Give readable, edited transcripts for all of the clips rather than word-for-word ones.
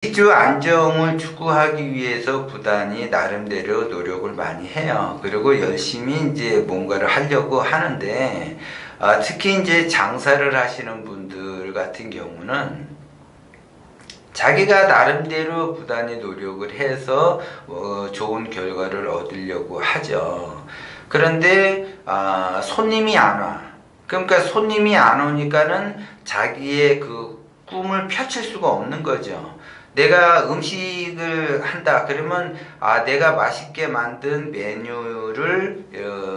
시주 안정을 추구하기 위해서 부단히 나름대로 노력을 많이 해요. 그리고 열심히 이제 뭔가를 하려고 하는데, 특히 이제 장사를 하시는 분들 같은 경우는 자기가 나름대로 부단히 노력을 해서 좋은 결과를 얻으려고 하죠. 그런데 손님이 안 와. 그러니까 손님이 안 오니까는 자기의 그 꿈을 펼칠 수가 없는 거죠. 내가 음식을 한다 그러면 내가 맛있게 만든 메뉴를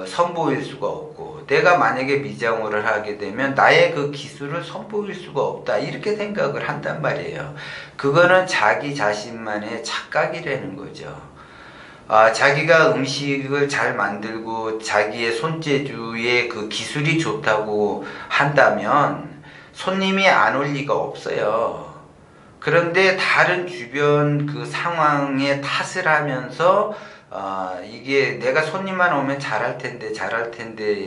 선보일 수가 없고, 내가 만약에 미장원을 하게 되면 나의 그 기술을 선보일 수가 없다, 이렇게 생각을 한단 말이에요. 그거는 자기 자신만의 착각이라는 거죠. 자기가 음식을 잘 만들고 자기의 손재주의 그 기술이 좋다고 한다면 손님이 안 올 리가 없어요. 그런데 다른 주변 그 상황에 탓을 하면서 이게 내가 손님만 오면 잘할 텐데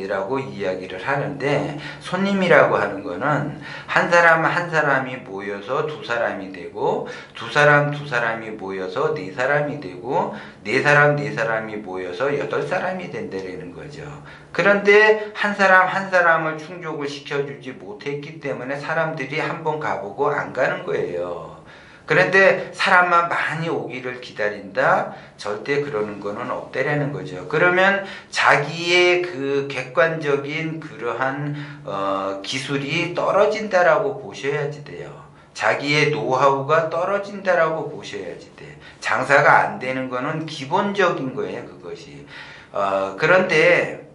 라고 이야기를 하는데, 손님이라고 하는 거는 한 사람 한 사람이 모여서 두 사람이 되고, 두 사람이 모여서 네 사람이 되고, 네 사람이 모여서 여덟 사람이 된다는 거죠. 그런데 한 사람을 충족을 시켜주지 못했기 때문에 사람들이 한번 가보고 안 가는 거예요. 그런데 사람만 많이 오기를 기다린다? 절대 그러는 거는 없다라는 거죠. 그러면 자기의 그 객관적인 그러한 기술이 떨어진다라고 보셔야지 돼요. 자기의 노하우가 떨어진다라고 보셔야지 돼. 장사가 안 되는 거는 기본적인 거예요, 그것이. 그런데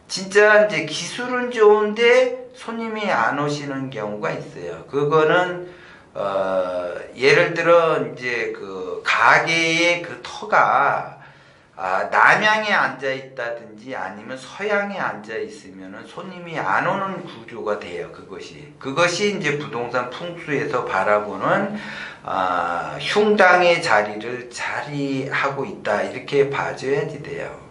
진짜 이제 기술은 좋은데 손님이 안 오시는 경우가 있어요. 그거는 예를 들어 이제 그 가게의 그 터가 남향에 앉아 있다든지 아니면 서양에 앉아 있으면은 손님이 안 오는 구조가 돼요. 그것이 이제 부동산 풍수에서 바라보는 흉당의 자리를 자리하고 있다, 이렇게 봐줘야지 돼요.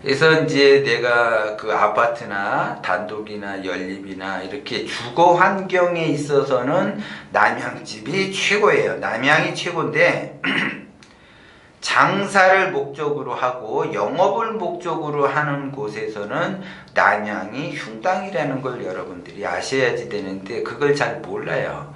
그래서 이제 내가 그 아파트나 단독이나 연립이나 이렇게 주거 환경에 있어서는 남향집이 최고예요. 남향이 최고인데 장사를 목적으로 하고 영업을 목적으로 하는 곳에서는 남향이 흉당이라는 걸 여러분들이 아셔야지 되는데, 그걸 잘 몰라요.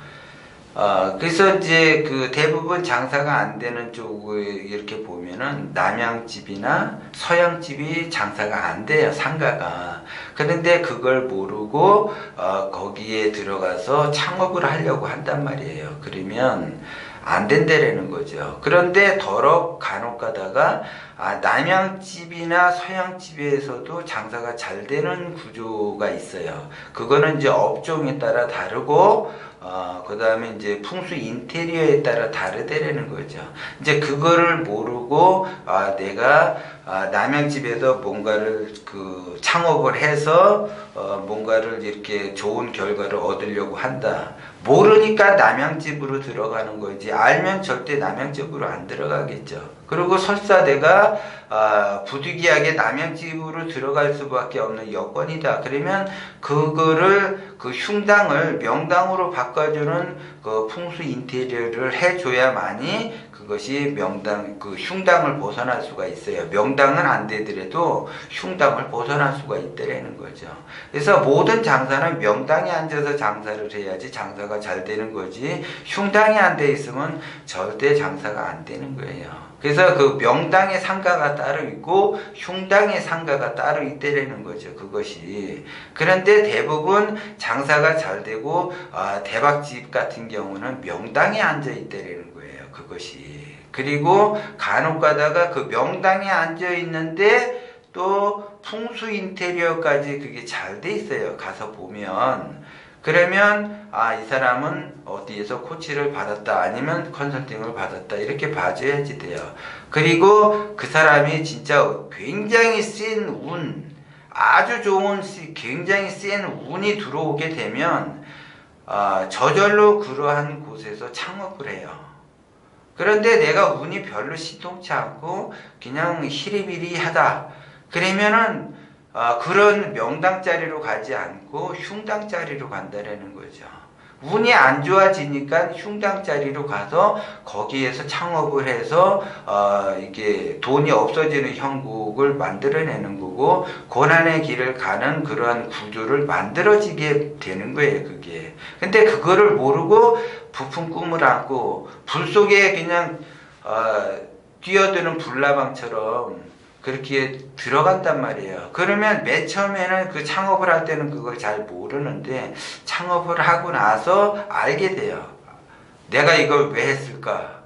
그래서 이제 그 대부분 장사가 안 되는 쪽을 이렇게 보면은 남양집이나 서양집이 장사가 안 돼요, 상가가. 그런데 그걸 모르고 거기에 들어가서 창업을 하려고 한단 말이에요. 그러면 안 된다라는 거죠. 그런데 더러 간혹 가다가 남양집이나 서양집에서도 장사가 잘 되는 구조가 있어요. 그거는 이제 업종에 따라 다르고, 그 다음에 이제 풍수 인테리어에 따라 다르다라는 거죠. 이제 그거를 모르고, 내가, 남양집에서 뭔가를 그 창업을 해서, 뭔가를 이렇게 좋은 결과를 얻으려고 한다. 모르니까 남양집으로 들어가는 거지, 알면 절대 남양집으로 안 들어가겠죠. 그리고 설사 내가 부득이하게 남양집으로 들어갈 수밖에 없는 여건이다. 그러면 그거를 그 흉당을 명당으로 바꿔주는 그 풍수 인테리어를 해줘야만이 그것이 그 흉당을 벗어날 수가 있어요. 명당은 안 되더라도 흉당을 벗어날 수가 있다라는 거죠. 그래서 모든 장사는 명당에 앉아서 장사를 해야지 장사가 잘 되는 거지, 흉당이 안 돼 있으면 절대 장사가 안 되는 거예요. 그래서 그 명당의 상가가 따로 있고 흉당의 상가가 따로 있다라는 거죠, 그것이. 그런데 대부분 장사가 잘 되고 대박집 같은 경우는 명당에 앉아 있다라는 거예요, 그것이. 그리고 간혹 가다가 그 명당에 앉아 있는데 또 풍수 인테리어까지 그게 잘 돼 있어요, 가서 보면. 그러면 이 사람은 어디에서 코치를 받았다, 아니면 컨설팅을 받았다, 이렇게 봐줘야지 돼요. 그리고 그 사람이 진짜 굉장히 센 운, 아주 좋은 굉장히 센 운이 들어오게 되면 저절로 그러한 곳에서 창업을 해요. 그런데 내가 운이 별로 신통치 않고 그냥 히리비리하다, 그러면은 그런 명당 자리로 가지 않고 흉당 자리로 간다라는 거죠. 운이 안 좋아지니까 흉당자리로 가서 거기에서 창업을 해서 이게 돈이 없어지는 형국을 만들어내는 거고, 고난의 길을 가는 그러한 구조를 만들어지게 되는 거예요, 그게. 근데 그거를 모르고 부푼 꿈을 안고 불 속에 그냥 뛰어드는 불나방처럼 그렇게 들어간단 말이에요. 그러면 맨 처음에는 그 창업을 할 때는 그걸 잘 모르는데, 창업을 하고 나서 알게 돼요. 내가 이걸 왜 했을까?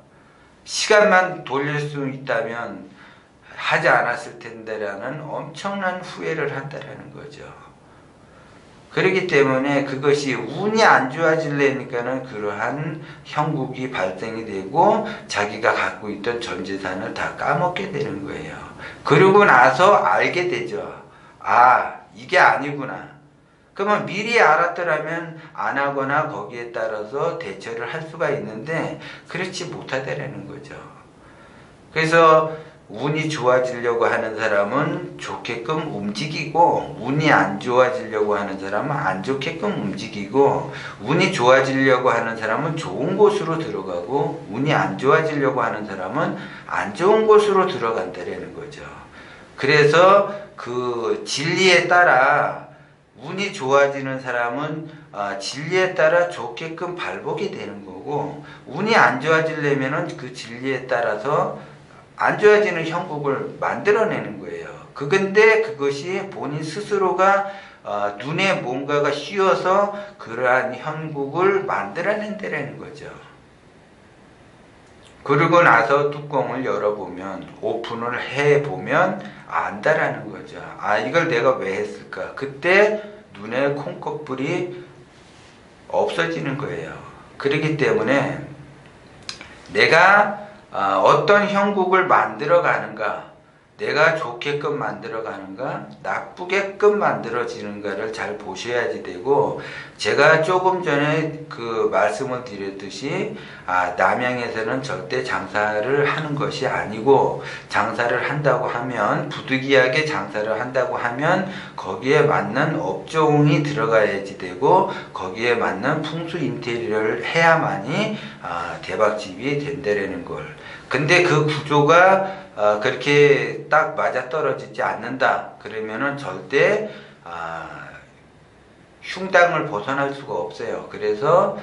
시간만 돌릴 수 있다면 하지 않았을 텐데라는 엄청난 후회를 한다라는 거죠. 그렇기 때문에 그것이 운이 안 좋아지려니까는 그러한 형국이 발생이 되고 자기가 갖고 있던 전 재산을 다 까먹게 되는 거예요. 그러고 나서 알게 되죠. 아, 이게 아니구나. 그러면 미리 알았더라면 안 하거나 거기에 따라서 대처를 할 수가 있는데 그렇지 못하다라는 거죠. 그래서 운이 좋아지려고 하는 사람은 좋게끔 움직이고, 운이 안 좋아지려고 하는 사람은 안 좋게끔 움직이고, 운이 좋아지려고 하는 사람은 좋은 곳으로 들어가고, 운이 안 좋아지려고 하는 사람은 안 좋은 곳으로 들어간다라는 거죠. 그래서 그 진리에 따라 운이 좋아지는 사람은 진리에 따라 좋게끔 발복이 되는 거고, 운이 안 좋아지려면은 그 진리에 따라서 안 좋아지는 형국을 만들어내는 거예요. 근데 그것이 본인 스스로가 눈에 뭔가가 씌어서 그러한 형국을 만들어낸다는 거죠. 그러고 나서 뚜껑을 열어보면, 오픈을 해보면 안다라는 거죠. 아, 이걸 내가 왜 했을까? 그때 눈에 콩깍불이 없어지는 거예요. 그렇기 때문에 내가 어떤 형국을 만들어 가는가, 내가 좋게끔 만들어 가는가, 나쁘게끔 만들어지는가를 잘 보셔야지 되고, 제가 조금 전에 그 말씀을 드렸듯이 남양에서는 절대 장사를 하는 것이 아니고, 장사를 한다고 하면, 부득이하게 장사를 한다고 하면 거기에 맞는 업종이 들어가야지 되고, 거기에 맞는 풍수 인테리어를 해야만이 대박집이 된다라는 걸. 근데 그 구조가 그렇게 딱 맞아떨어지지 않는다 그러면은 절대 흉당을 벗어날 수가 없어요. 그래서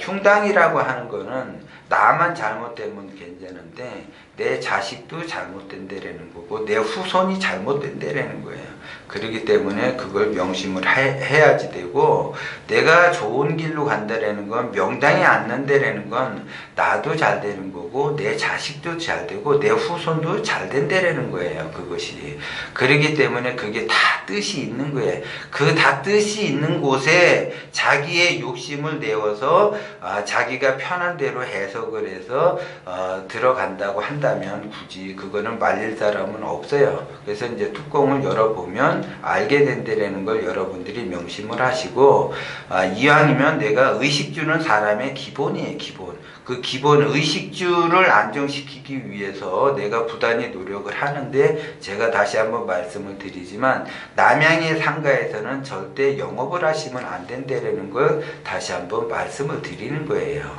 흉당이라고 하는 거는 나만 잘못되면 괜찮은데 내 자식도 잘못된다라는 거고 내 후손이 잘못된다라는 거예요. 그렇기 때문에 그걸 명심을 해야지 되고, 내가 좋은 길로 간다라는 건, 명당이 않는다라는 건 나도 잘 되는 거고 내 자식도 잘 되고 내 후손도 잘 된다라는 거예요. 그것이. 그렇기 때문에 그게 다 뜻이 있는 거예요. 그 다 뜻이 있는 곳에 자기의 욕심을 내어서 자기가 편한 대로 해석을 해서 들어간다고 한다면 굳이 그거는 말릴 사람은 없어요. 그래서 이제 뚜껑을 열어보면 알게 된다라는 걸 여러분들이 명심을 하시고, 이왕이면 내가 의식주는 사람의 기본이에요. 기본. 그 기본 의식주를 안정시키기 위해서 내가 부단히 노력을 하는데, 제가 다시 한번 말씀을 드리지만 남양의 상가에서는 절대 영업을 하시면 안 된다라는 걸 다시 한번 말씀을 드리는 거예요.